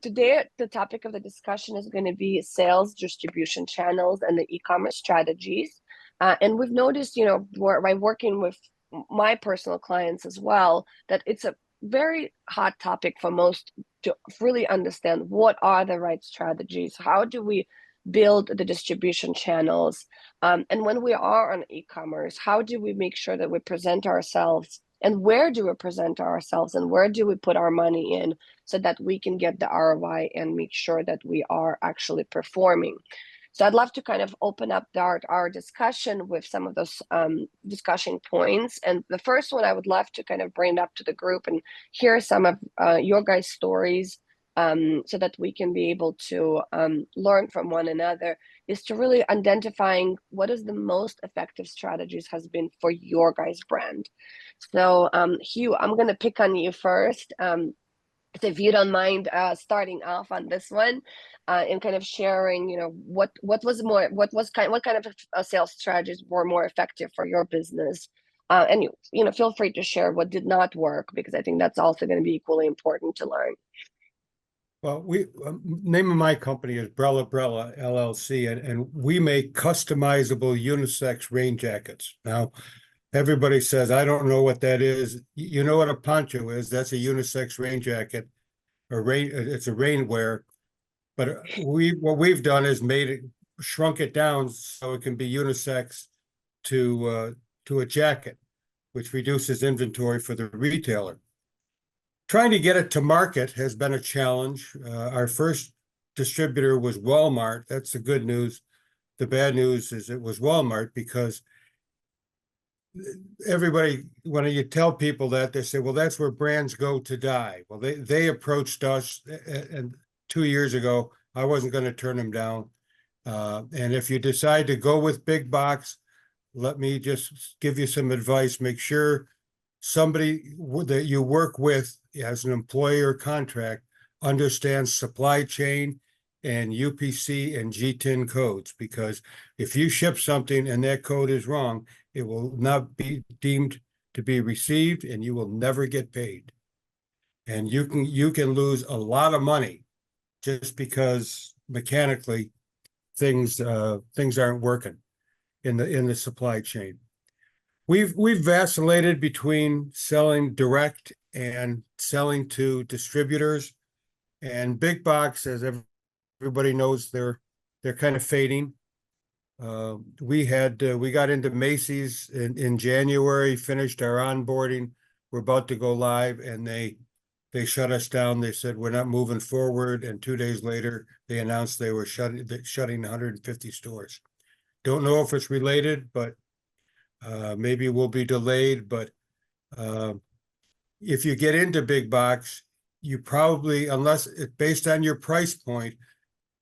Today the topic of the discussion is going to be sales distribution channels and the e-commerce strategies. And we've noticed, by working with my personal clients as well, that it's a very hot topic for most to really understand what are the right strategies. How do we build the distribution channels? And when we are on e-commerce, how do we make sure that we present ourselves, and where do we present ourselves, and where do we put our money in so that we can get the ROI and make sure that we are actually performing? So I'd love to kind of open up our discussion with some of those discussion points. And the first one I would love to kind of bring up to the group and hear some of your guys' stories, so that we can be able to learn from one another, is to really identifying what is the most effective strategies has been for your guys' brand. So Hugh, I'm going to pick on you first. So if you don't mind starting off on this one, and kind of sharing, what kind of sales strategies were more effective for your business, and feel free to share what did not work, because I think that's also going to be equally important to learn. Well, name of my company is Brella LLC, and we make customizable unisex rain jackets. Now, everybody says, I don't know what that is. You know what a poncho is? That's a unisex rain jacket, it's a rainwear. But what we've done is shrunk it down so it can be unisex to a jacket, which reduces inventory for the retailer. Trying to get it to market has been a challenge. Our first distributor was Walmart. That's the good news. The bad news is it was Walmart, because everybody, when you tell people that, they say, well, that's where brands go to die. Well, they approached us, and 2 years ago, I wasn't going to turn them down. And if you decide to go with big box, let me just give you some advice. Make sure somebody that you work with as an employer contract understands supply chain and UPC and GTIN codes, because if you ship something and that code is wrong, it will not be deemed to be received and you will never get paid. And you can lose a lot of money just because mechanically things aren't working in the supply chain. We've vacillated between selling direct and selling to distributors, and big box, as everybody knows, they're kind of fading. We got into Macy's in January, finished our onboarding. We're about to go live, and they shut us down. They said we're not moving forward, and 2 days later they announced they were shutting 150 stores. Don't know if it's related, but maybe we'll be delayed. But if you get into big box, you probably, unless it's based on your price point,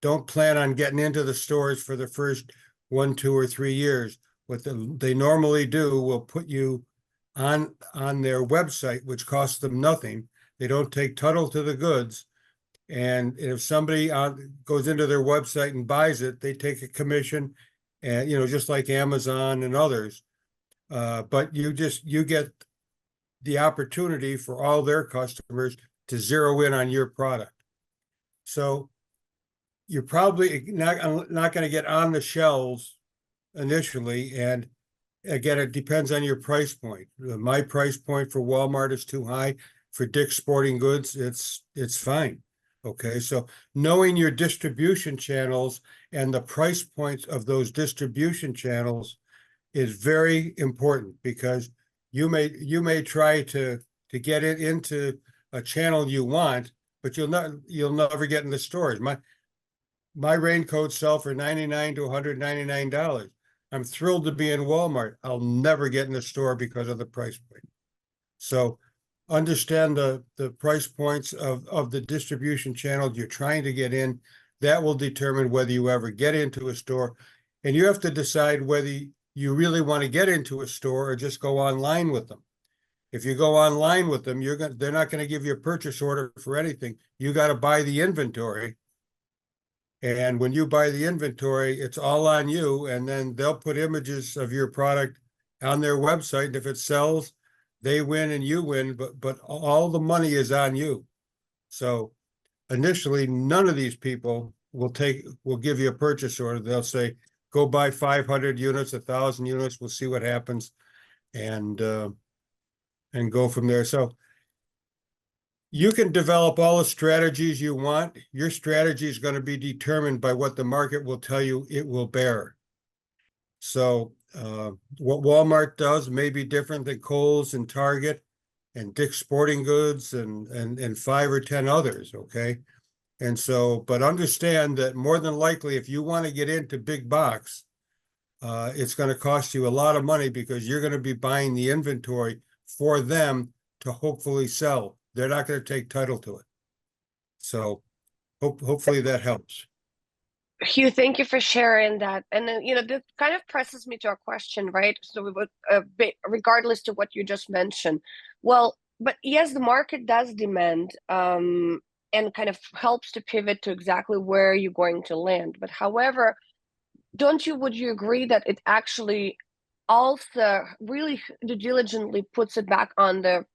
don't plan on getting into the stores for the first 1, 2, or 3 years. What they normally do will put you on their website, which costs them nothing. They don't take title to the goods. And if somebody goes into their website and buys it, they take a commission, and just like Amazon and others. But you get the opportunity for all their customers to zero in on your product. So you're probably not going to get on the shelves initially. And again, it depends on your price point. My price point for Walmart is too high. For Dick's Sporting Goods, it's fine. Okay, so knowing your distribution channels and the price points of those distribution channels is very important, because you may try to get it into a channel you want, but you'll never get in the stores. My raincoats sell for $99 to $199. I'm thrilled to be in Walmart. I'll never get in the store because of the price point. So understand the price points of the distribution channels you're trying to get in. That will determine whether you ever get into a store. And you have to decide whether you really want to get into a store or just go online with them. If you go online with them, they're not going to give you a purchase order for anything. You got to buy the inventory. And when you buy the inventory, it's all on you. And then they'll put images of your product on their website. And if it sells, they win and you win, but all the money is on you. So initially, none of these people will give you a purchase order. They'll say, go buy 500 units, 1,000 units. We'll see what happens, and go from there. So you can develop all the strategies you want. Your strategy is going to be determined by what the market will tell you it will bear. So what Walmart does may be different than Kohl's and Target and Dick's Sporting Goods and 5 or 10 others, okay? And so, but understand that more than likely, if you want to get into big box, it's going to cost you a lot of money because you're going to be buying the inventory for them to hopefully sell. They're not going to take title to it. So hopefully that helps. Hugh, thank you for sharing that. And then, this kind of presses me to a question, right? So we would, regardless to what you just mentioned. Well, but yes, the market does demand, and kind of helps to pivot to exactly where you're going to land. But however, would you agree that it actually also really diligently puts it back on the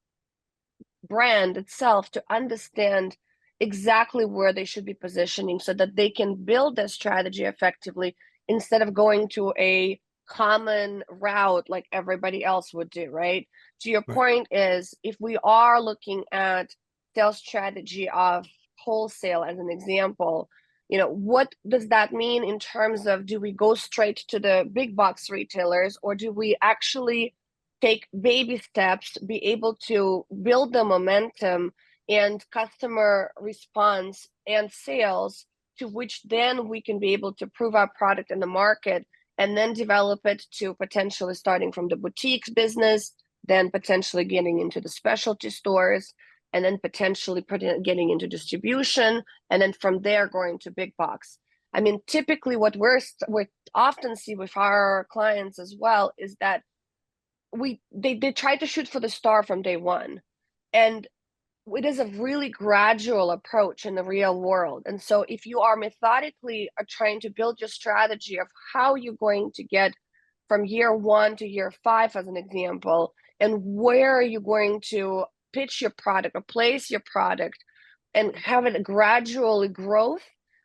brand itself to understand exactly where they should be positioning so that they can build their strategy effectively instead of going to a common route like everybody else would do, right? To your Right. point is, if we are looking at sales strategy of wholesale as an example, what does that mean in terms of, do we go straight to the big box retailers, or do we actually take baby steps, be able to build the momentum and customer response and sales, to which then we can be able to prove our product in the market, and then develop it to potentially starting from the boutiques business, then potentially getting into the specialty stores, and then potentially getting into distribution, and then from there going to big box. I mean, typically what we often see with our clients as well is that they try to shoot for the star from day one, and it is a really gradual approach in the real world. And so if you are methodically trying to build your strategy of how you're going to get from year 1 to year 5 as an example, and where are you going to pitch your product or place your product and have it gradually growth,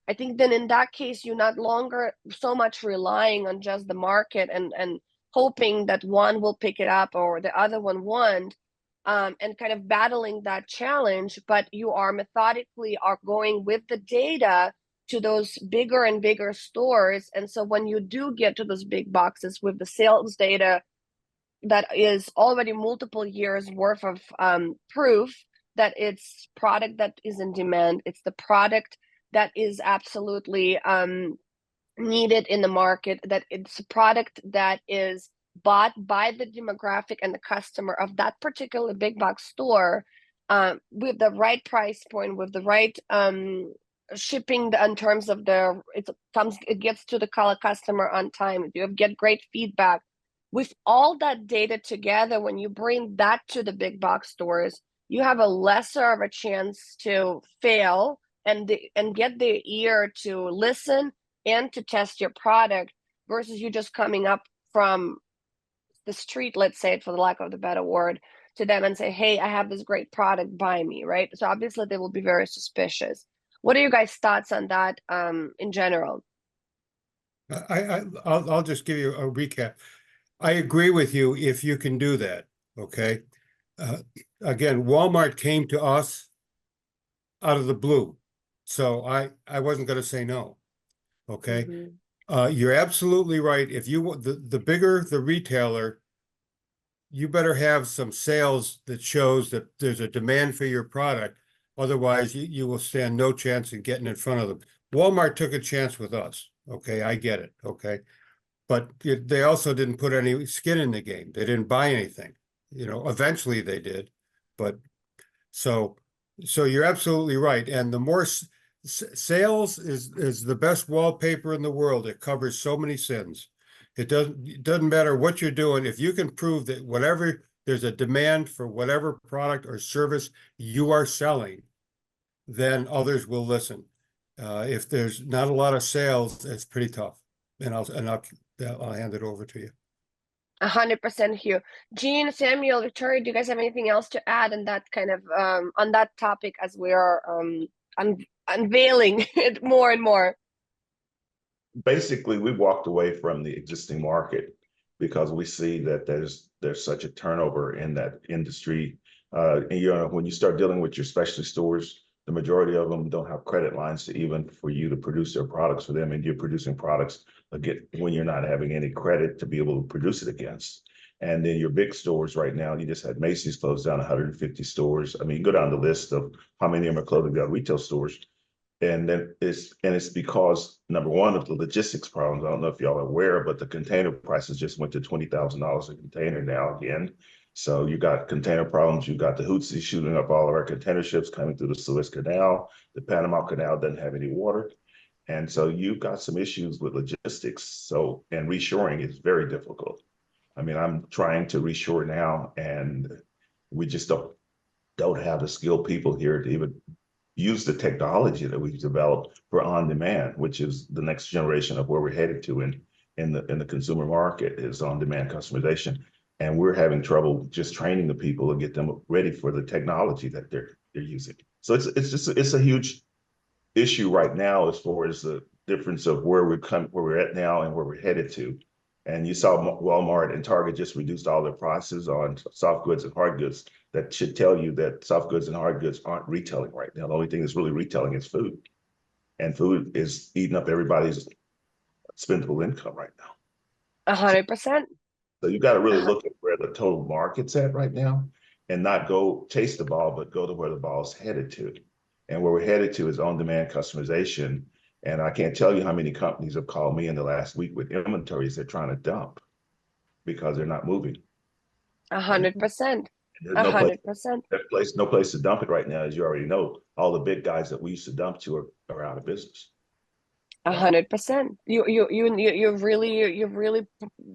I think then in that case you're not longer so much relying on just the market and hoping that one will pick it up or the other one won't, and kind of battling that challenge, but you are methodically are going with the data to those bigger and bigger stores. And so when you do get to those big boxes with the sales data that is already multiple years worth of proof that it's product that is in demand, it's the product that is absolutely needed in the market, that it's a product that is bought by the demographic and the customer of that particular big box store, with the right price point, with the right shipping in terms of it gets to the customer on time, you get great feedback. With all that data together, when you bring that to the big box stores, you have a lesser of a chance to fail and get their ear to listen and to test your product, versus you just coming up from the street, let's say, for the lack of the better word, to them and say, hey, I have this great product, buy me, right? So obviously they will be very suspicious. What are your guys' thoughts on that in general? I'll just give you a recap. I agree with you if you can do that, okay? Again, Walmart came to us out of the blue, so I wasn't going to say no, okay? You're absolutely right. If you want the bigger the retailer, you better have some sales that shows that there's a demand for your product. Otherwise, you will stand no chance in getting in front of them. Walmart took a chance with us. Okay, I get it. Okay. But they also didn't put any skin in the game. They didn't buy anything. Eventually they did. But so you're absolutely right. And the more sales is the best wallpaper in the world. It covers so many sins. It doesn't matter what you're doing. If you can prove that whatever there's a demand for whatever product or service you are selling, then others will listen. If there's not a lot of sales, it's pretty tough. And I'll hand it over to you. 100%, Hugh. Jean, Samuel, Victoria, do you guys have anything else to add on that kind of on that topic, as we are unveiling it more and more? Basically, we walked away from the existing market because we see that there's such a turnover in that industry. And when you start dealing with your specialty stores, the majority of them don't have credit lines to even for you to produce their products for them, and you're producing products again when you're not having any credit to be able to produce it against. And then your big stores right now, you just had Macy's close down 150 stores. I mean, you go down the list of how many of them are closing down retail stores. And then it's because number one of the logistics problems. I don't know if y'all are aware, but the container prices just went to $20,000 a container now again. So you got container problems. You got the Houthis shooting up all of our container ships coming through the Suez Canal. The Panama Canal doesn't have any water, and so you've got some issues with logistics. So and reshoring is very difficult. I mean, I'm trying to reshore now, and we just don't have the skilled people here to even use the technology that we've developed for on demand, which is the next generation of where we're headed to in the consumer market is on demand customization. And we're having trouble just training the people and get them ready for the technology that they're using. So it's a huge issue right now as far as the difference of where we're at now and where we're headed to. And you saw Walmart and Target just reduced all their prices on soft goods and hard goods. That should tell you that soft goods and hard goods aren't retailing right now. The only thing that's really retailing is food. And food is eating up everybody's spendable income right now. 100%. So you got to really look at where the total market's at right now and not go chase the ball, but go to where the ball's headed to. And where we're headed to is on-demand customization. And I can't tell you how many companies have called me in the last week with inventories they're trying to dump because they're not moving. 100%. There's no place, 100%. no place to dump it right now, as you already know. All the big guys that we used to dump to are out of business. 100%. You really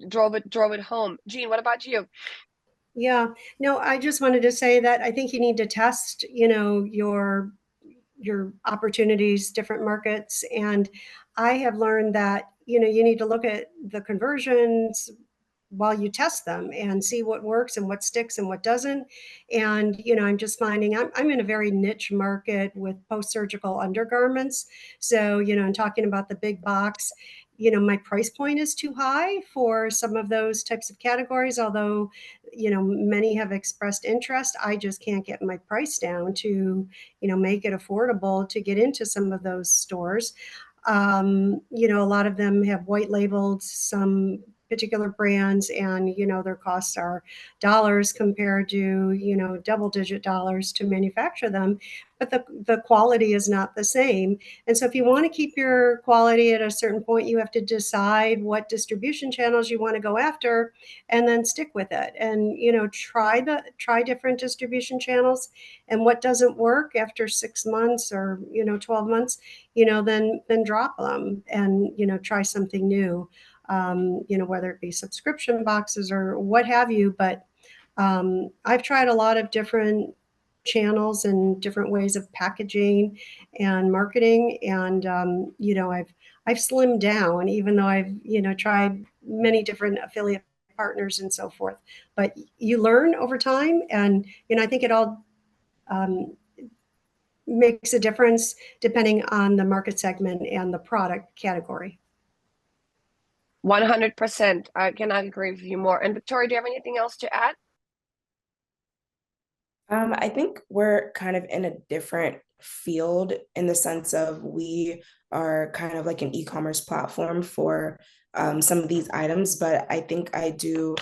drove it home. Jean, what about you? Yeah, no, I just wanted to say that I think you need to test, your opportunities, different markets. And I have learned that, you need to look at the conversions while you test them and see what works and what sticks and what doesn't. And, I'm just finding I'm in a very niche market with post-surgical undergarments. So, I'm talking about the big box. My price point is too high for some of those types of categories, although, many have expressed interest. I just can't get my price down to, make it affordable to get into some of those stores. A lot of them have white labeled some particular brands, and their costs are dollars compared to double digit dollars to manufacture them, but the quality is not the same. And so if you want to keep your quality at a certain point, you have to decide what distribution channels you want to go after and then stick with it, and try different distribution channels. And what doesn't work after 6 months or 12 months, then drop them and try something new. Whether it be subscription boxes or what have you. But I've tried a lot of different channels and different ways of packaging and marketing. And, I've slimmed down, even though I've, tried many different affiliate partners and so forth. But you learn over time. And, I think it all makes a difference depending on the market segment and the product category. 100%. I cannot agree with you more. And Victoria, do you have anything else to add? I think we're kind of in a different field in the sense of we are kind of like an e-commerce platform for some of these items, but I think I do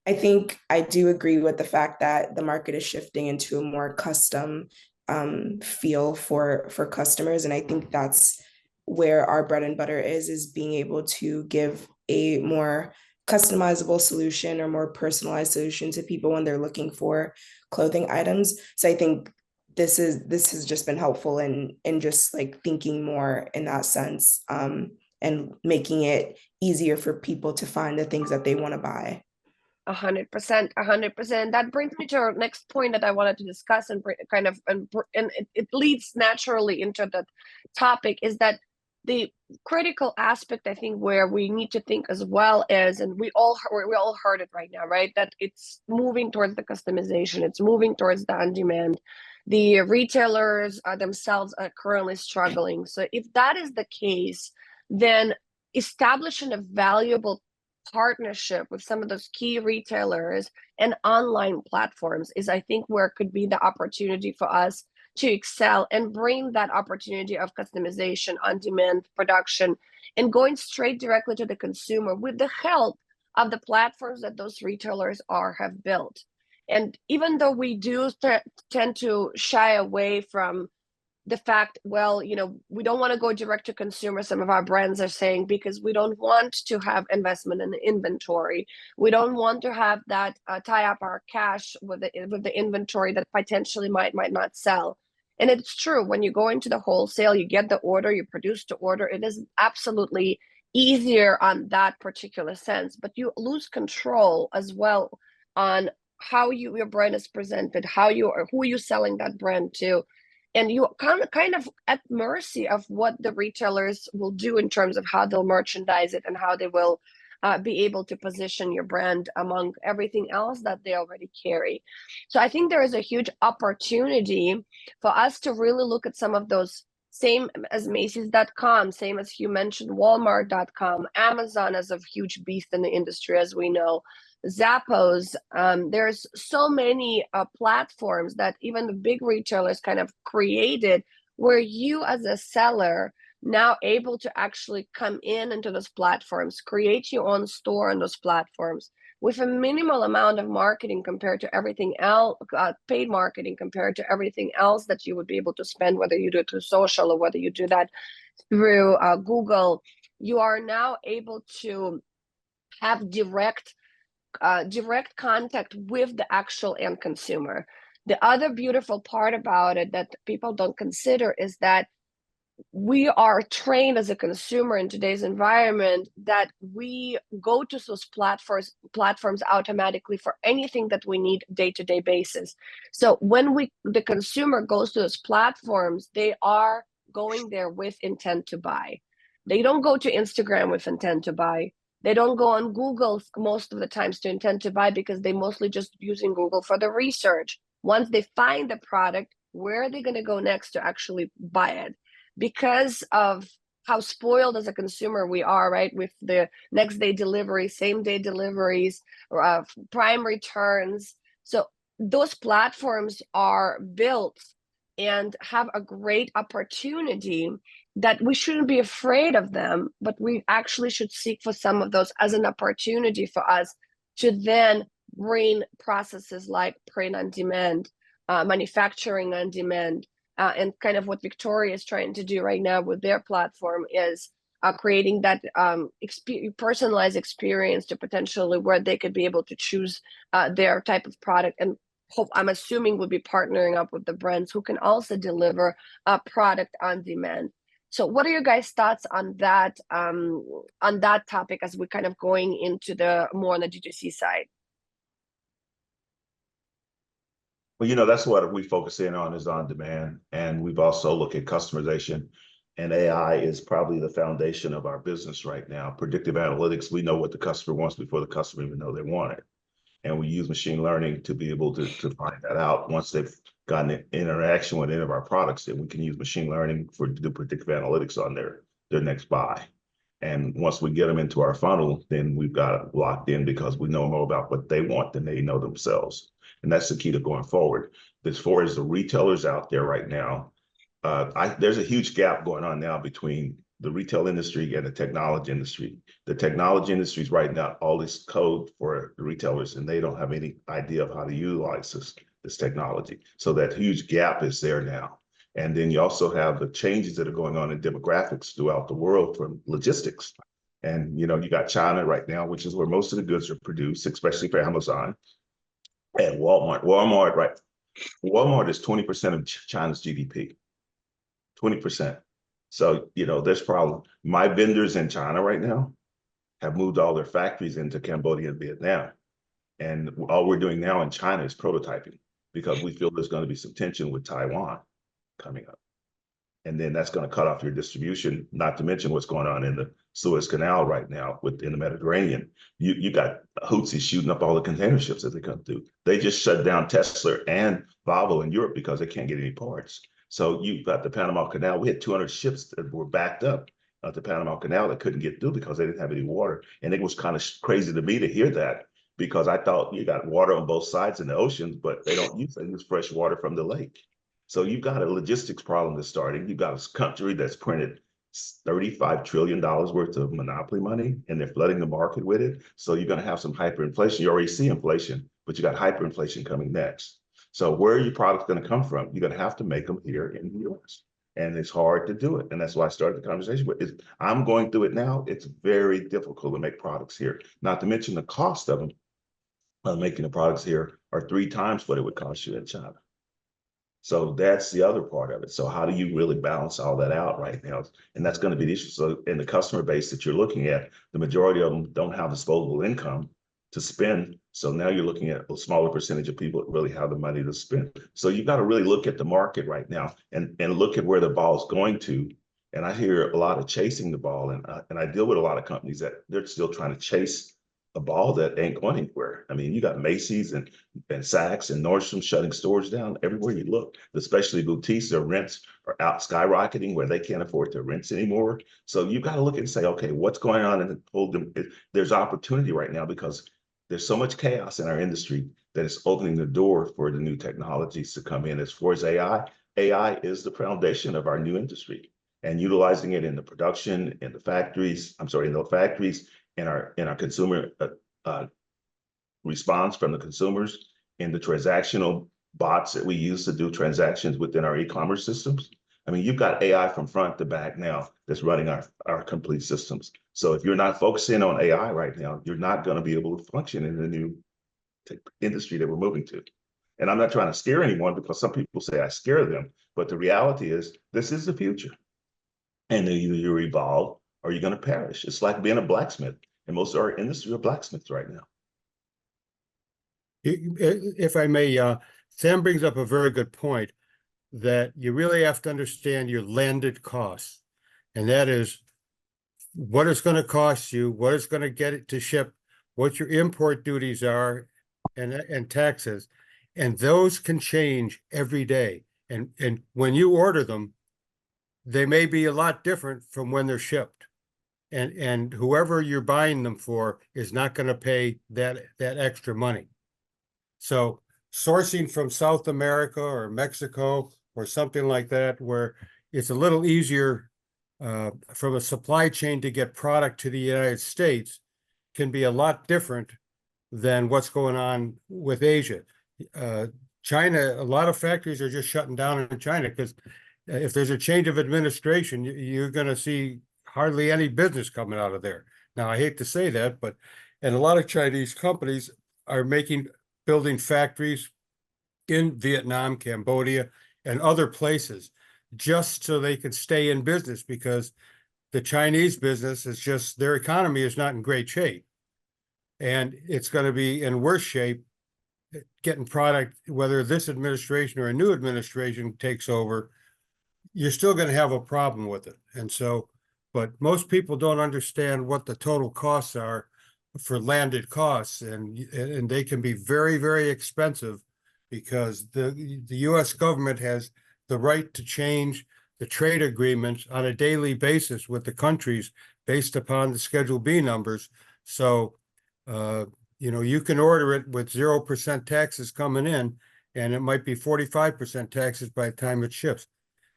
agree with the fact that the market is shifting into a more custom feel for customers, and I think that's where our bread and butter is being able to give a more customizable solution or more personalized solution to people when they're looking for clothing items. So I think this has just been helpful in just like thinking more in that sense, and making it easier for people to find the things that they want to buy. 100%, 100%. That brings me to our next point that I wanted to discuss and it leads naturally into the topic, is that the critical aspect, I think, where we need to think as well is, and we all heard it right now, right? That it's moving towards the customization, it's moving towards the on-demand. The retailers themselves are currently struggling. So if that is the case, then establishing a valuable partnership with some of those key retailers and online platforms is, I think, where it could be the opportunity for us to excel and bring that opportunity of customization, on-demand production, and going straight directly to the consumer with the help of the platforms that those retailers have built. And even though we do tend to shy away from the fact, well, we don't want to go direct to consumer, some of our brands are saying, because we don't want to have investment in the inventory. We don't want to have that tie up our cash with the inventory that potentially might not sell. And it's true, when you go into the wholesale, you get the order, you produce the order, it is absolutely easier on that particular sense, but you lose control as well on how your brand is presented, who you're selling that brand to. And you kind of at mercy of what the retailers will do in terms of how they'll merchandise it and how they will be able to position your brand among everything else that they already carry. So I think there is a huge opportunity for us to really look at some of those, same as Macy's.com, same as you mentioned, Walmart.com, Amazon as a huge beast in the industry, as we know, Zappos. There's so many platforms that even the big retailers kind of created, where you as a seller now able to actually come into those platforms, create your own store on those platforms with a minimal amount of marketing compared to everything else, paid marketing compared to everything else that you would be able to spend, whether you do it through social or whether you do that through Google. You are now able to have direct contact with the actual end consumer. The other beautiful part about it that people don't consider is that we are trained as a consumer in today's environment that we go to those platforms automatically for anything that we need day-to-day basis. So when the consumer goes to those platforms, they are going there with intent to buy. They don't go to Instagram with intent to buy. They don't go on Google most of the times to intend to buy, because they mostly just using Google for the research. Once they find the product, where are they going to go next to actually buy it? Because of how spoiled as a consumer we are, right? With the next day delivery, same day deliveries, prime returns. So those platforms are built and have a great opportunity that we shouldn't be afraid of them, but we actually should seek for some of those as an opportunity for us to then bring processes like print on demand, manufacturing on demand, and kind of what Victoria is trying to do right now with their platform is creating that personalized experience to potentially where they could be able to choose their type of product. And I'm assuming we'll be partnering up with the brands who can also deliver a product on demand. So what are your guys' thoughts on that topic as we're kind of going into the more on the D2C side? Well, that's what we focus in on, is on demand. And we've also looked at customization, and AI is probably the foundation of our business right now. Predictive analytics, we know what the customer wants before the customer even know they want it. And we use machine learning to be able to find that out. Once they've gotten an interaction with any of our products, then we can use machine learning to do predictive analytics on their next buy. And once we get them into our funnel, then we've got it locked in, because we know more about what they want than they know themselves. And that's the key to going forward. As far as the retailers out there right now, there's a huge gap going on now between the retail industry and the technology industry. The technology industry is writing out all this code for the retailers, and they don't have any idea of how to utilize this technology. So that huge gap is there now. And then you also have the changes that are going on in demographics throughout the world from logistics. And, you got China right now, which is where most of the goods are produced, especially for Amazon and Walmart. Walmart is 20% of China's GDP, 20%. So, there's problem. My vendors in China right now have moved all their factories into Cambodia and Vietnam. And all we're doing now in China is prototyping, because we feel there's going to be some tension with Taiwan coming up. And then that's going to cut off your distribution, not to mention what's going on in the Suez Canal right now within the Mediterranean. You got Houthis shooting up all the container ships as they come through. They just shut down Tesla and Volvo in Europe because they can't get any parts. So you've got the Panama Canal. We had 200 ships that were backed up at the Panama Canal that couldn't get through because they didn't have any water. And it was kind of crazy to me to hear that, because I thought you got water on both sides in the oceans, but they use fresh water from the lake. So you've got a logistics problem that's starting. You've got a country that's printed $35 trillion worth of monopoly money, and they're flooding the market with it. So you're going to have some hyperinflation. You already see inflation, but you got hyperinflation coming next. So where are your products going to come from? You're going to have to make them here in the US. And it's hard to do it. And that's why I started the conversation with I'm going through it now. It's very difficult to make products here, not to mention the cost of them. Making the products here are 3 times what it would cost you in China. So that's the other part of it. So how do you really balance all that out right now? And that's going to be the issue. So in the customer base that you're looking at, the majority of them don't have disposable income to spend. So now you're looking at a smaller percentage of people that really have the money to spend. So you've got to really look at the market right now and look at where the ball's going to. And I hear a lot of chasing the ball, and I deal with a lot of companies that they're still trying to chase a ball that ain't going anywhere. I mean, you got Macy's and Saks and Nordstrom shutting stores down everywhere you look, especially boutiques. Their rents are out skyrocketing where they can't afford their rents anymore. So you got to look and say, okay, what's going on? And hold them. There's opportunity right now because there's so much chaos in our industry that it's opening the door for the new technologies to come in. As far as AI is the foundation of our new industry, and utilizing it in the production, in the factories, in our consumer response from the consumers, in the transactional bots that we use to do transactions within our e-commerce systems. I mean, you've got AI from front to back now that's running our complete systems. So if you're not focusing on AI right now, you're not going to be able to function in the new industry that we're moving to. And I'm not trying to scare anyone, because some people say I scare them, but the reality is this is the future. And either you evolve or you're going to perish. It's like being a blacksmith, and most of our industry are blacksmiths right now. If I may, Sam brings up a very good point, that you really have to understand your landed costs. And that is what it's going to cost you, what it's going to get it to ship, what your import duties are, and taxes. And those can change every day. And when you order them, they may be a lot different from when they're shipped. And whoever you're buying them for is not going to pay that extra money. So sourcing from South America or Mexico or something like that, where it's a little easier from a supply chain to get product to the United States, can be a lot different than what's going on with Asia. China, a lot of factories are just shutting down in China because if there's a change of administration, you're going to see hardly any business coming out of there. Now, I hate to say that, and a lot of Chinese companies are building factories in Vietnam, Cambodia, and other places just so they can stay in business, because the Chinese business is just, their economy is not in great shape. And it's going to be in worse shape getting product, whether this administration or a new administration takes over, you're still going to have a problem with it. And so, but most people don't understand what the total costs are for landed costs, and they can be very, very expensive, because the U.S. government has the right to change the trade agreements on a daily basis with the countries based upon the Schedule B numbers. So, you can order it with 0% taxes coming in, and it might be 45% taxes by the time it ships.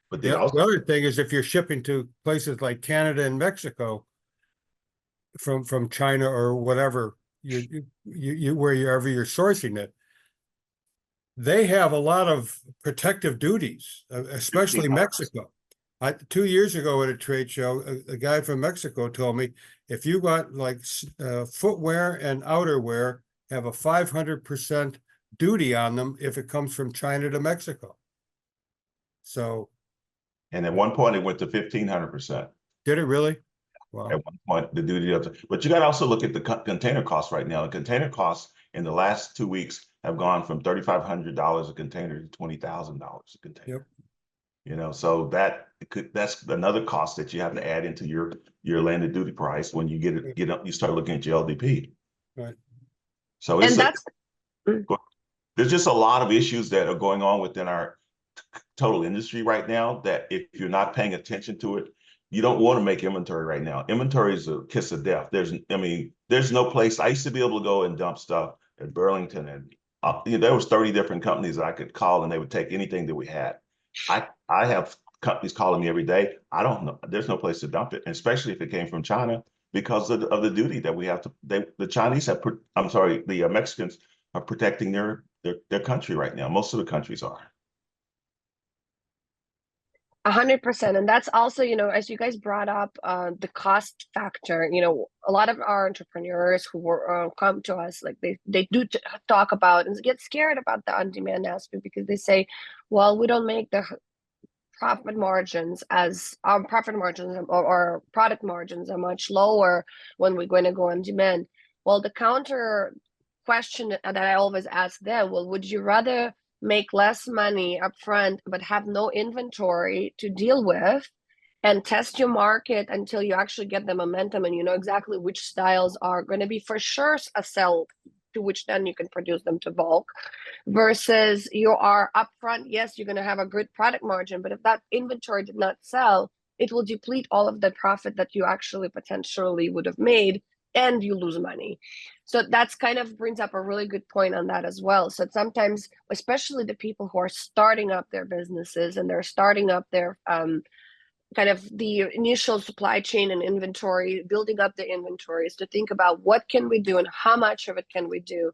But The other thing is, if you're shipping to places like Canada and Mexico from China or whatever, wherever you're sourcing it, they have a lot of protective duties, especially Mexico. 2 years ago at a trade show, a guy from Mexico told me, if you got like footwear and outerwear, have a 500% duty on them if it comes from China to Mexico. So. And at one point it went to 1,500%. Did it really? Wow. At one point, the duty but you got to also look at the container costs right now. The container costs in the last 2 weeks have gone from $3,500 a container to $20,000 a container. So that's another cost that you have to add into your landed duty price when you you start looking at your LDP. Right. So And that's there's just a lot of issues that are going on within our total industry right now that if you're not paying attention to it, you don't want to make inventory right now. Inventory is a kiss of death. There's no place. I used to be able to go and dump stuff at Burlington, and there was 30 different companies that I could call and they would take anything that we had. I have companies calling me every day. I don't know. There's no place to dump it, especially if it came from China because of the duty that we have to. The Chinese have. I'm sorry, the Mexicans are protecting their country right now. Most of the countries are. 100%. And that's also, as you guys brought up, the cost factor, a lot of our entrepreneurs who come to us, like they do talk about and get scared about the on-demand aspect because they say, well, we don't make the profit margins as our profit margins or product margins are much lower when we're going to go on demand. Well, the counter question that I always ask them, well, would you rather make less money upfront but have no inventory to deal with and test your market until you actually get the momentum and you know exactly which styles are going to be for sure a sell to which then you can produce them to bulk, versus you are upfront, yes, you're going to have a good product margin, but if that inventory did not sell, it will deplete all of the profit that you actually potentially would have made and you lose money. So that's kind of brings up a really good point on that as well. So sometimes, especially the people who are starting up their businesses and they're starting up their kind of the initial supply chain and inventory, building up the inventories, to think about what can we do and how much of it can we do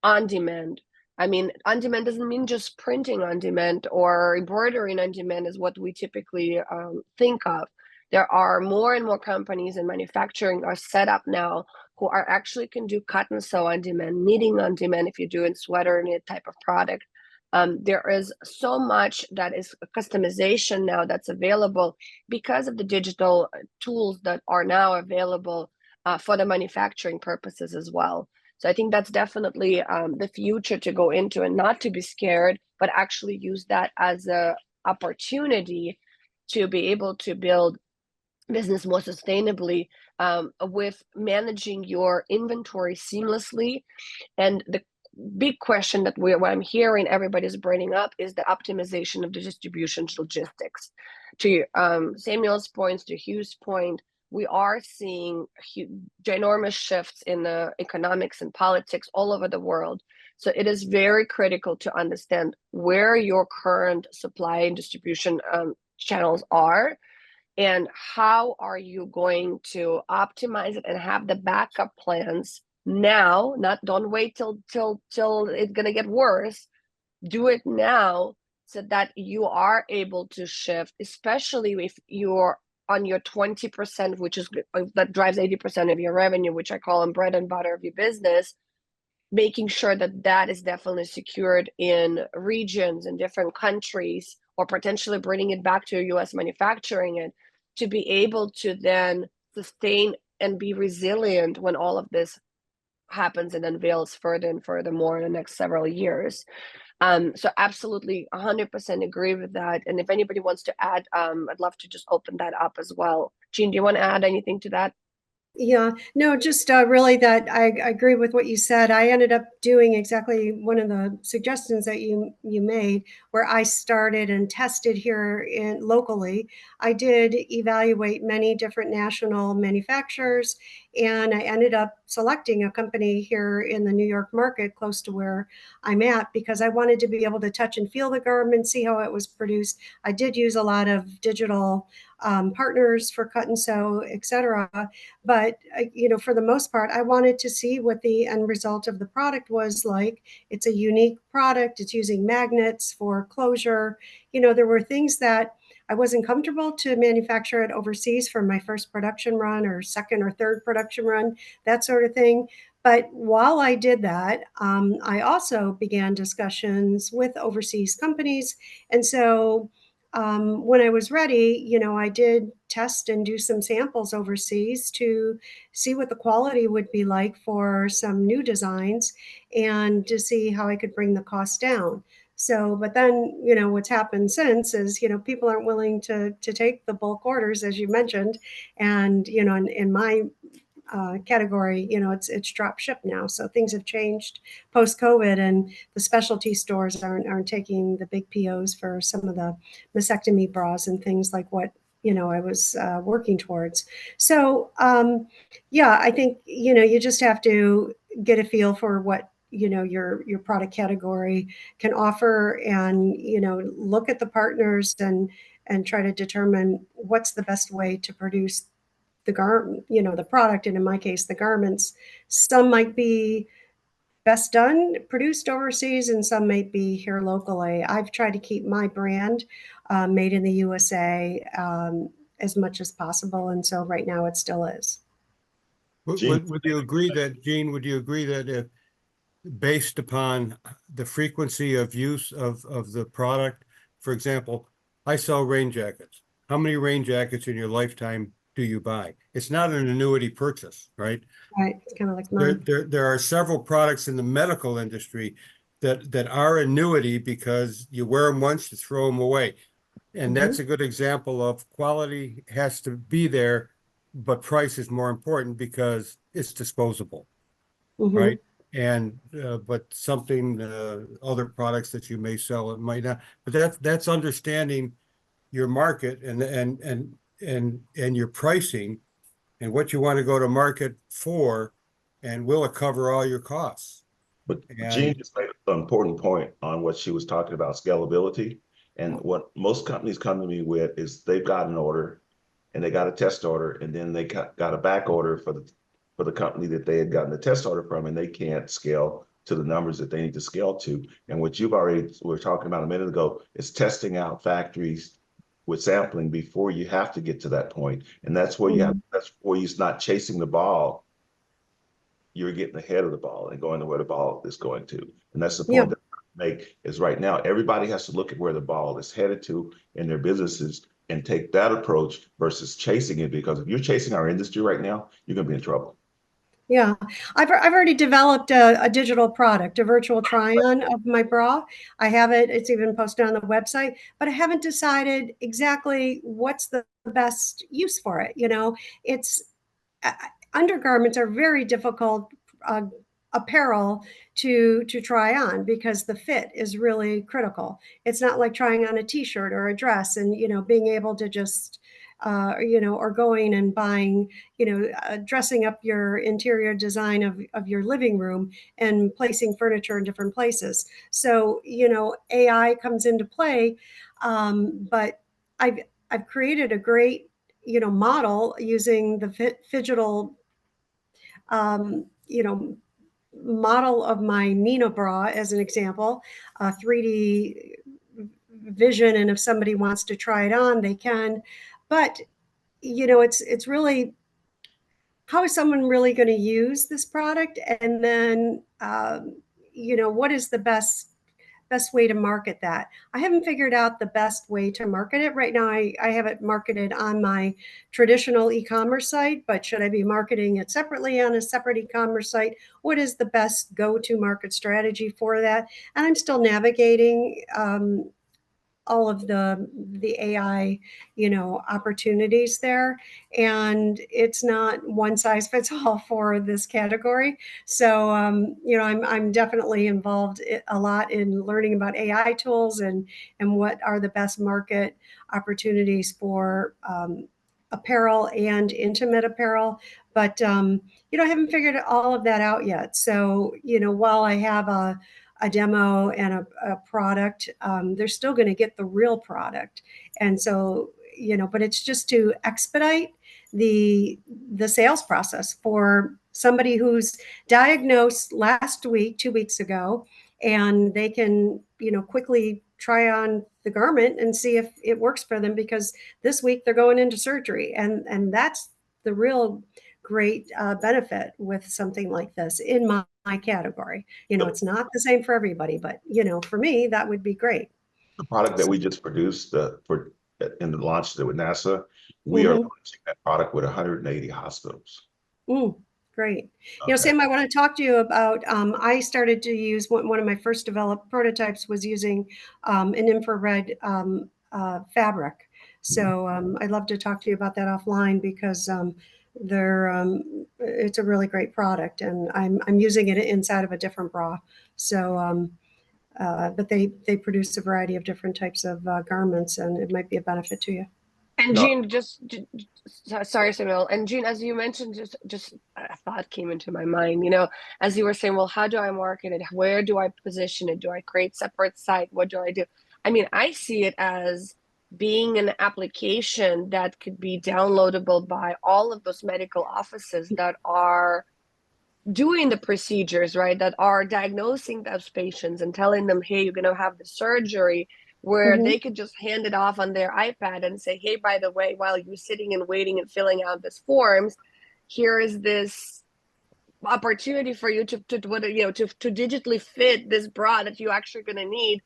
on demand. I mean, on demand doesn't mean just printing on demand or embroidering on demand is what we typically think of. There are more and more companies in manufacturing are set up now who are actually can do cut and sew on demand, knitting on demand if you're doing sweater knit type of product. There is so much that is customization now that's available because of the digital tools that are now available for the manufacturing purposes as well. So I think that's definitely the future to go into and not to be scared, but actually use that as a opportunity to be able to build business more sustainably with managing your inventory seamlessly. And the big question that what I'm hearing everybody's bringing up is the optimization of the distribution logistics. To Samuel's points, to Hugh's point, we are seeing ginormous shifts in the economics and politics all over the world. So it is very critical to understand where your current supply and distribution channels are and how are you going to optimize it and have the backup plans now. Not don't wait till it's going to get worse. Do it now so that you are able to shift, especially if you're on your 20%, which is that drives 80% of your revenue, which I call them bread and butter of your business, making sure that that is definitely secured in regions in different countries, or potentially bringing it back to US manufacturing it, to be able to then sustain and be resilient when all of this happens and unveils further and further more in the next several years. So absolutely 100% agree with that. And if anybody wants to add, I'd love to just open that up as well. Jean, do you want to add anything to that? Yeah, no, just really that I agree with what you said. I ended up doing exactly one of the suggestions that you made, where I started and tested here locally. I did evaluate many different national manufacturers, and I ended up selecting a company here in the New York market close to where I'm at because I wanted to be able to touch and feel the garment, see how it was produced. I did use a lot of digital partners for cut and sew, etc. But, for the most part, I wanted to see what the end result of the product was like. It's a unique product. It's using magnets for closure. There were things that I wasn't comfortable to manufacture it overseas for my first production run or second or third production run, that sort of thing. But while I did that, I also began discussions with overseas companies. And so when I was ready, I did test and do some samples overseas to see what the quality would be like for some new designs and to see how I could bring the cost down. So, but then, what's happened since is, people aren't willing to take the bulk orders, as you mentioned. And, in my category, it's drop ship now. So things have changed post COVID, and the specialty stores aren't taking the big POs for some of the mastectomy bras and things like what I was working towards. So yeah, I think you just have to get a feel for what your product category can offer, and look at the partners and try to determine what's the best way to produce the product, and in my case, the garments. Some might be best done, produced overseas, and some might be here locally. I've tried to keep my brand made in the USA as much as possible, and so right now it still is. Gene, Would you agree that, Gene, would you agree that if based upon the frequency of use of the product, for example, I sell rain jackets. How many rain jackets in your lifetime do you buy? It's not an annuity purchase, right? Right, it's kind of like There, mine. there are several products in the medical industry that are annuity because you wear them once, you throw them away. And that's a good example of quality has to be there, but price is more important because it's disposable, right? And but something other products that you may sell, it might not. But that's understanding your market and your pricing and what you want to go to market for, and will it cover all your costs? but Jean And just made an important point on what she was talking about, scalability. And what most companies come to me with is they've got an order and they got a test order, and then they got a back order for the company that they had gotten the test order from, and they can't scale to the numbers that they need to scale to. And what you've already were talking about a minute ago is testing out factories with sampling before you have to get to that point. And that's where that's where you're not chasing the ball. You're getting ahead of the ball and going to where the ball is going to. And that's the point that I make is right now, everybody has to look at where the ball is headed to in their businesses and take that approach versus chasing it. Because if you're chasing our industry right now, you're going to be in trouble. Yeah, I've already developed a digital product, a virtual try-on of my bra. I have it, it's even posted on the website, but I haven't decided exactly what's the best use for it. It's undergarments are very difficult apparel to try on because the fit is really critical. It's not like trying on a t-shirt or a dress and being able to just or going and buying, dressing up your interior design of your living room and placing furniture in different places. So, AI comes into play, but I've created a great, model using the Phygital, model of my Nina bra as an example, 3D vision, and if somebody wants to try it on, they can. But it's really, how is someone really going to use this product, and then what is the best way to market that? I haven't figured out the best way to market it right now. I have it marketed on my traditional e-commerce site, but should I be marketing it separately on a separate e-commerce site? What is the best go-to market strategy for that? And I'm still navigating all of the AI, opportunities there. And it's not one size fits all for this category. So, I'm definitely involved a lot in learning about AI tools and what are the best market opportunities for apparel and intimate apparel. But, I haven't figured all of that out yet. So, while I have a demo and a product, they're still going to get the real product. And so, but it's just to expedite the sales process for somebody who's diagnosed last week, 2 weeks ago, and they can, quickly try on the garment and see if it works for them, because this week they're going into surgery. And that's the real great benefit with something like this in my category. It's not the same for everybody, but for me, that would be great. The product that we just produced for in the launch with NASA, we are Mhm. launching that product with 180 hospitals. Mm, Great. Okay. Sam, I want to talk to you about, I started to use one of my first developed prototypes was using an infrared fabric. So I'd love to talk to you about that offline because it's a really great product, and I'm using it inside of a different bra. So, but they produce a variety of different types of garments, and it might be a benefit to you. And No. Jean, sorry, Samuel. And Jean, as you mentioned, just a thought came into my mind. As you were saying, well, how do I market it? Where do I position it? Do I create separate site? What do I do? I mean, I see it as being an application that could be downloadable by all of those medical offices that are doing the procedures, right? That are diagnosing those patients and telling them, hey, you're going to have the surgery, where they could just hand it off on their iPad and say, hey, by the way, while you're sitting and waiting and filling out these forms, here is this opportunity for you to digitally fit this bra that you're actually going to need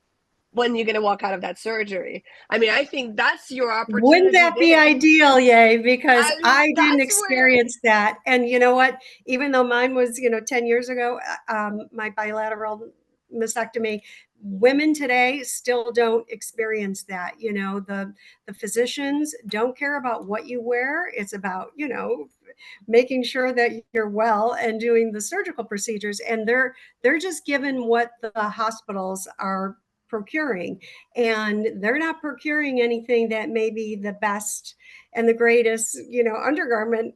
when you're going to walk out of that surgery. I mean, I think that's your opportunity. Wouldn't that be ideal, Yay? Because I didn't that's experience that. And you know what? Even though mine was, 10 years ago, my bilateral mastectomy, women today still don't experience that. The physicians don't care about what you wear. It's about, making sure that you're well and doing the surgical procedures. And they're just given what the hospitals are procuring, and they're not procuring anything that may be the best and the greatest undergarment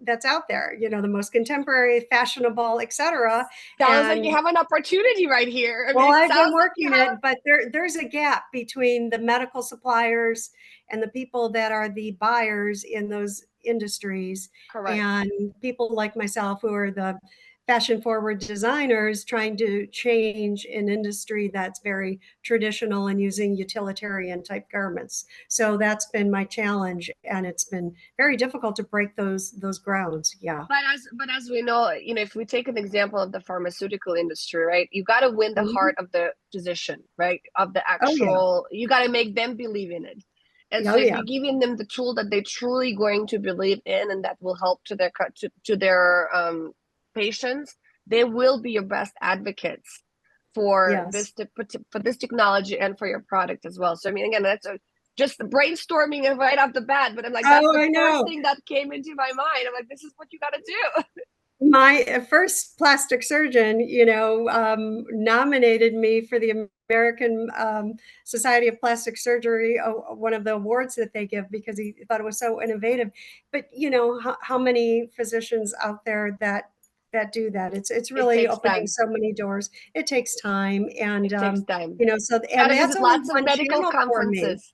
that's out there, the most contemporary, fashionable, etc. Sounds like you have an opportunity right here. I mean, I've been working it, but there's a gap between the medical suppliers and the people that are the buyers in those industries. Correct. And people like myself who are the fashion forward designers trying to change an industry that's very traditional and using utilitarian type garments. So that's been my challenge, and it's been very difficult to break those grounds. Yeah. But as we know, if we take an example of the pharmaceutical industry, right, you got to win the heart of the physician, right, of the actual. You got to make them believe in it. And so if you're giving them the tool that they're truly going to believe in, and that will help to their patients, they will be your best advocates for this technology and for your product as well. So I mean, again, that's just brainstorming right off the bat, but I'm like, that's the first thing that came into my mind. I'm like, this is what you got to do. My first plastic surgeon, nominated me for the American Society of Plastic Surgery, one of the awards that they give, because he thought it was so innovative. But how many physicians out there that do that? It's really opening so many doors. It takes time, and it takes time. So and that's only lots of medical conferences.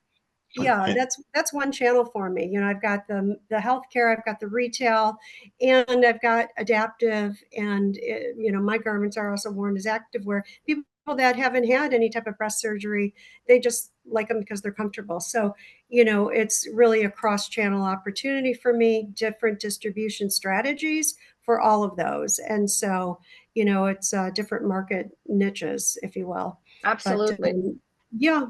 Yeah, that's one channel for me. I've got the healthcare, I've got the retail, and I've got adaptive, and my garments are also worn as activewear. People that haven't had any type of breast surgery, they just like them because they're comfortable. So it's really a cross-channel opportunity for me, different distribution strategies for all of those, and so it's different market niches, if you will. Absolutely. But, yeah.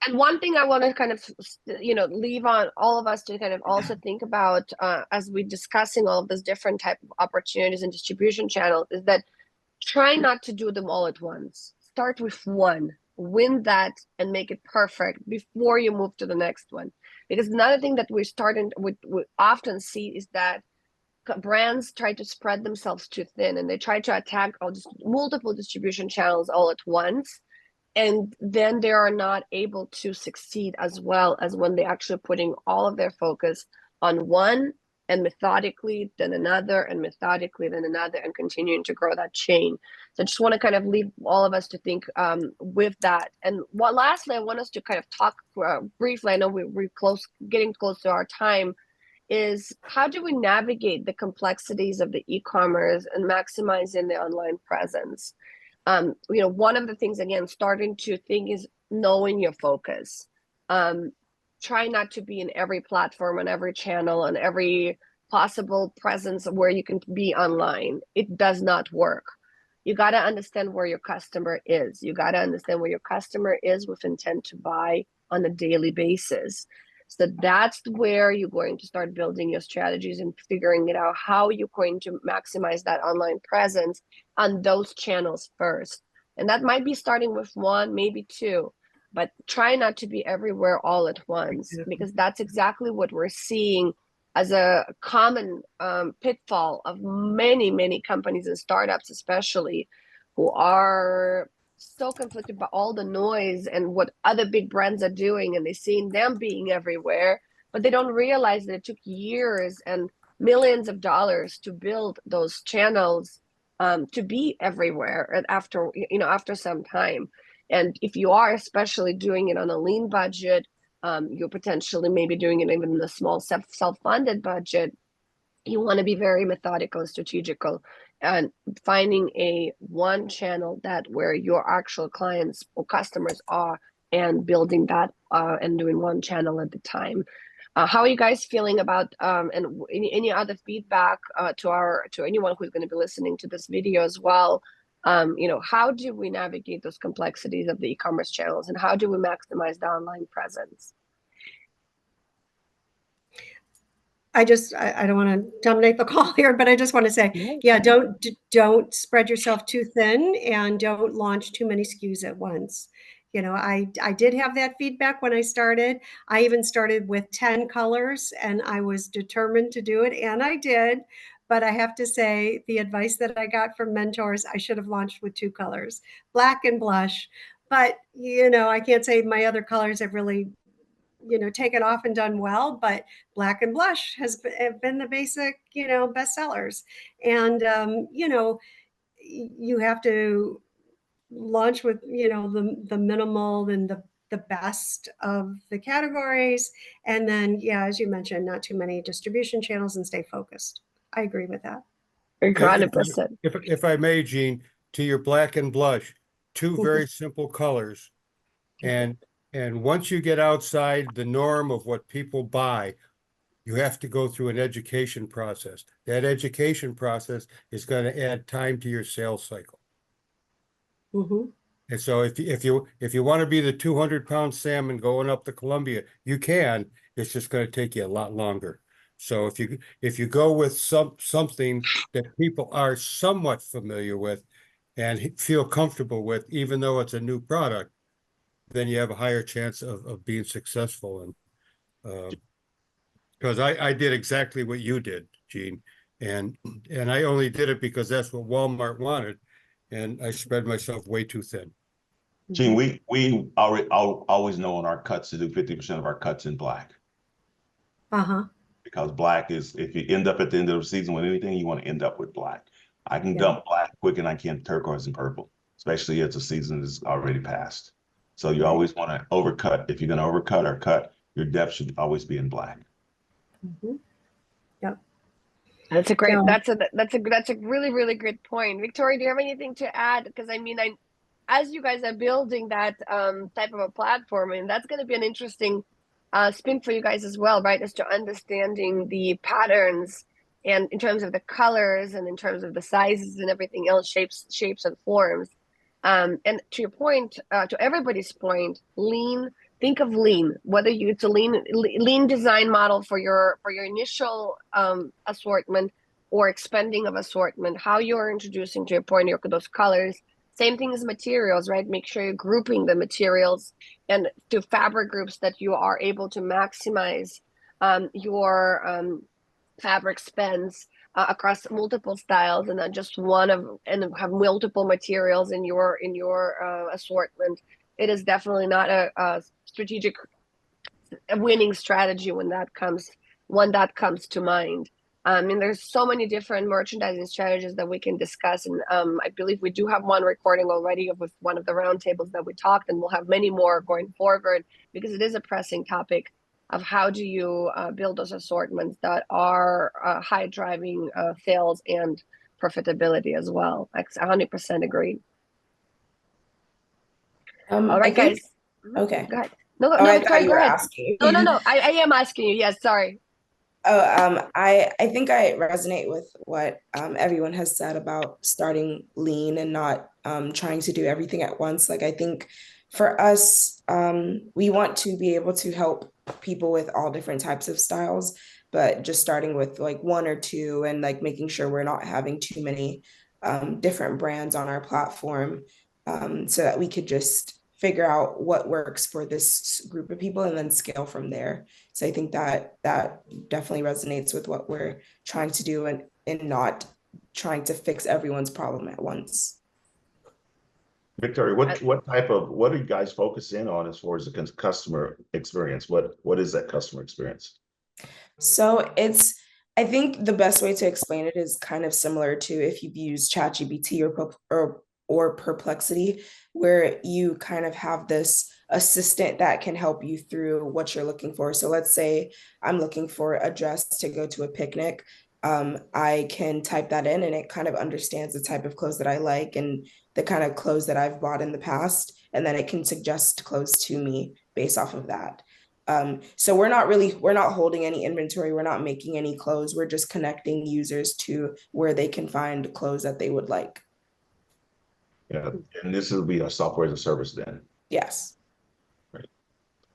And one thing I want to kind of, leave on all of us to kind of also think about as we're discussing all of those different type of opportunities and distribution channels is that try not to do them all at once. Start with one, win that, and make it perfect before you move to the next one. Because another thing that we often see is that brands try to spread themselves too thin, and they try to attack multiple distribution channels all at once. And then they are not able to succeed as well as when they're actually putting all of their focus on one, and methodically then another, and methodically then another, and continuing to grow that chain. So I just want to kind of leave all of us to think with that. And lastly, I want us to kind of talk briefly, I know we're getting close to our time, is how do we navigate the complexities of the e-commerce and maximizing the online presence? One of the things, again, starting to think is knowing your focus. Try not to be in every platform, on every channel, on every possible presence where you can be online. It does not work. You got to understand where your customer is. You got to understand where your customer is with intent to buy on a daily basis. So that's where you're going to start building your strategies and figuring it out how you're going to maximize that online presence on those channels first. And that might be starting with one, maybe two, but try not to be everywhere all at once, because that's exactly what we're seeing as a common pitfall of many companies and startups, especially, who are so conflicted by all the noise and what other big brands are doing, and they're seeing them being everywhere, but they don't realize that it took years and millions of dollars to build those channels to be everywhere, and after some time. And if you are especially doing it on a lean budget, you're potentially maybe doing it even in a small self-funded budget, you want to be very methodical and strategical, and finding a one channel that where your actual clients or customers are, and building that and doing one channel at the time. How are you guys feeling about and any other feedback to anyone who's going to be listening to this video as well? How do we navigate those complexities of the e-commerce channels, and how do we maximize the online presence? I don't want to dominate the call here, but I just want to say, yeah, don't spread yourself too thin, and don't launch too many SKUs at once. I did have that feedback when I started. I even started with 10 colors, and I was determined to do it, and I did. But I have to say, the advice that I got from mentors, I should have launched with 2 colors, black and blush. But, I can't say my other colors have really taken off and done well, but black and blush have been the basic, bestsellers. And, you have to launch with, the minimal and the best of the categories. And then, yeah, as you mentioned, not too many distribution channels, and stay focused. I agree with that. 100%. If I may, Jean, to your black and blush, 2 very simple colors. And once you get outside the norm of what people buy, you have to go through an education process. That education process is going to add time to your sales cycle. And so if you want to be the 200-pound salmon going up the Columbia, you can. It's just going to take you a lot longer. So if you go with something that people are somewhat familiar with and feel comfortable with, even though it's a new product, then you have a higher chance of being successful. And because I did exactly what you did, Gene, and I only did it because that's what Walmart wanted, and I spread myself way too thin. Gene, we always know on our cuts to do 50% of our cuts in black. Because black is, if you end up at the end of the season with anything, you want to end up with black. I can dump black quick, and I can turquoise and purple, especially as the season is already passed. So you always want to overcut. If you're going to overcut or cut, your depth should always be in black. Yep. That's a great. That's a really great point. Victoria, do you have anything to add? Because as you guys are building that type of a platform, and that's going to be an interesting spin for you guys as well, right? As to understanding the patterns, and in terms of the colors, and in terms of the sizes and everything else, shapes and forms. And to your point, to everybody's point, lean. Think of lean, whether it's a lean design model for your initial assortment, or expanding of assortment, how you're introducing, to your point, those colors. Same thing as materials, right? Make sure you're grouping the materials and to fabric groups that you are able to maximize your fabric spends across multiple styles, and not just and have multiple materials in your assortment. It is definitely not a strategic winning strategy when that comes to mind. And there's so many different merchandising strategies that we can discuss, and I believe we do have one recording already with one of the roundtables that we talked, and we'll have many more going forward, because it is a pressing topic of how do you build those assortments that are high driving sales and profitability as well. I 100% agree. All right, guys. Okay. Go ahead. No, I Victoria, thought you go were ahead. asking. No. I am asking you. Yes, sorry. I think I resonate with what everyone has said about starting lean and not trying to do everything at once. Like, I think for us, we want to be able to help people with all different types of styles, but just starting with like one or two and like making sure we're not having too many different brands on our platform, so that we could just figure out what works for this group of people and then scale from there. So I think that that definitely resonates with what we're trying to do, and not trying to fix everyone's problem at once. Victoria, what are you guys focusing on as far as the customer experience? What is that customer experience? So it's, I think the best way to explain it is kind of similar to if you've used ChatGPT or Perplexity, where you kind of have this assistant that can help you through what you're looking for. So let's say I'm looking for a dress to go to a picnic. I can type that in and it kind of understands the type of clothes that I like and the kind of clothes that I've bought in the past. And then it can suggest clothes to me based off of that. So we're not holding any inventory. We're not making any clothes. We're just connecting users to where they can find clothes that they would like. Yeah, and this will be a software as a service then. Yes. Right.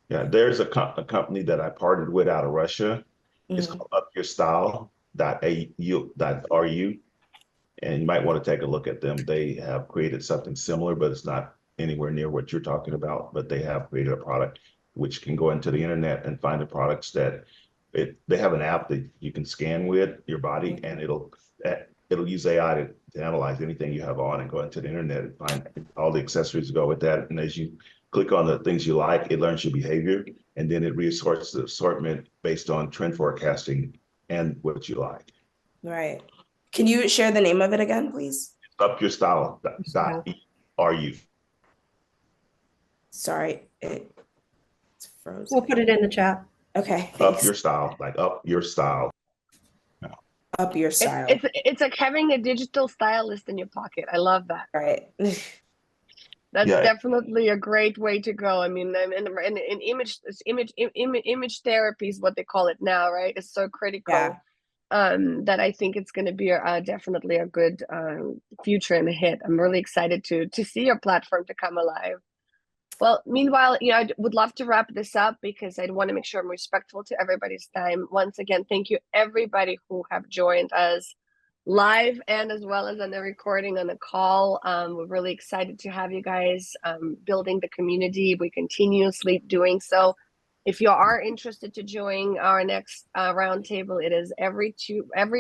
Yeah, there's a company that I partnered with out of Russia. It's Mhm. called upyourstyle.ru. And you might want to take a look at them. They have created something similar, but it's not anywhere near what you're talking about. But they have created a product which can go into the internet and find the products that they have an app that you can scan with your body, and it'll use AI to analyze anything you have on and go into the internet and find all the accessories to go with that. And as you click on the things you like, it learns your behavior, and then it reassorts the assortment based on trend forecasting and what you like. Right. Can you share the name of it again, please? Upyourstyle.ru. Sorry, it's frozen. We'll put it in the chat. Okay, Up thanks. your style, like up your style. Up your style. It's like having a digital stylist in your pocket. I love that. Right. That's Yeah. definitely a great way to go. I mean, and image therapy is what they call it now, right? It's so critical. That I think it's going to be definitely a good future and a hit. I'm really excited to see your platform to come alive. Well, meanwhile, I would love to wrap this up because I want to make sure I'm respectful to everybody's time. Once again, thank you everybody who have joined us live and as well as on the recording on the call. We're really excited to have you guys building the community. We continuously doing so. If you are interested to join our next roundtable, it is every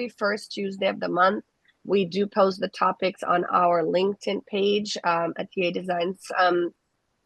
first Tuesday of the month. We do post the topics on our LinkedIn page at TA Designs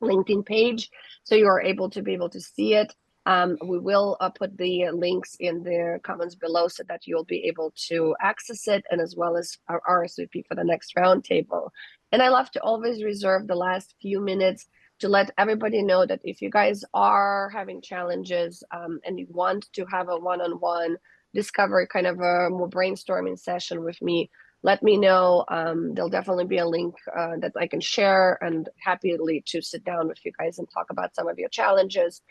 LinkedIn page, so you are able to see it. We will put the links in the comments below so that you'll be able to access it, and as well as our RSVP for the next roundtable. And I love to always reserve the last few minutes to let everybody know that if you guys are having challenges and you want to have a one-on-one discovery, kind of a more brainstorming session with me, let me know. There'll definitely be a link that I can share, and happily to sit down with you guys and talk about some of your challenges.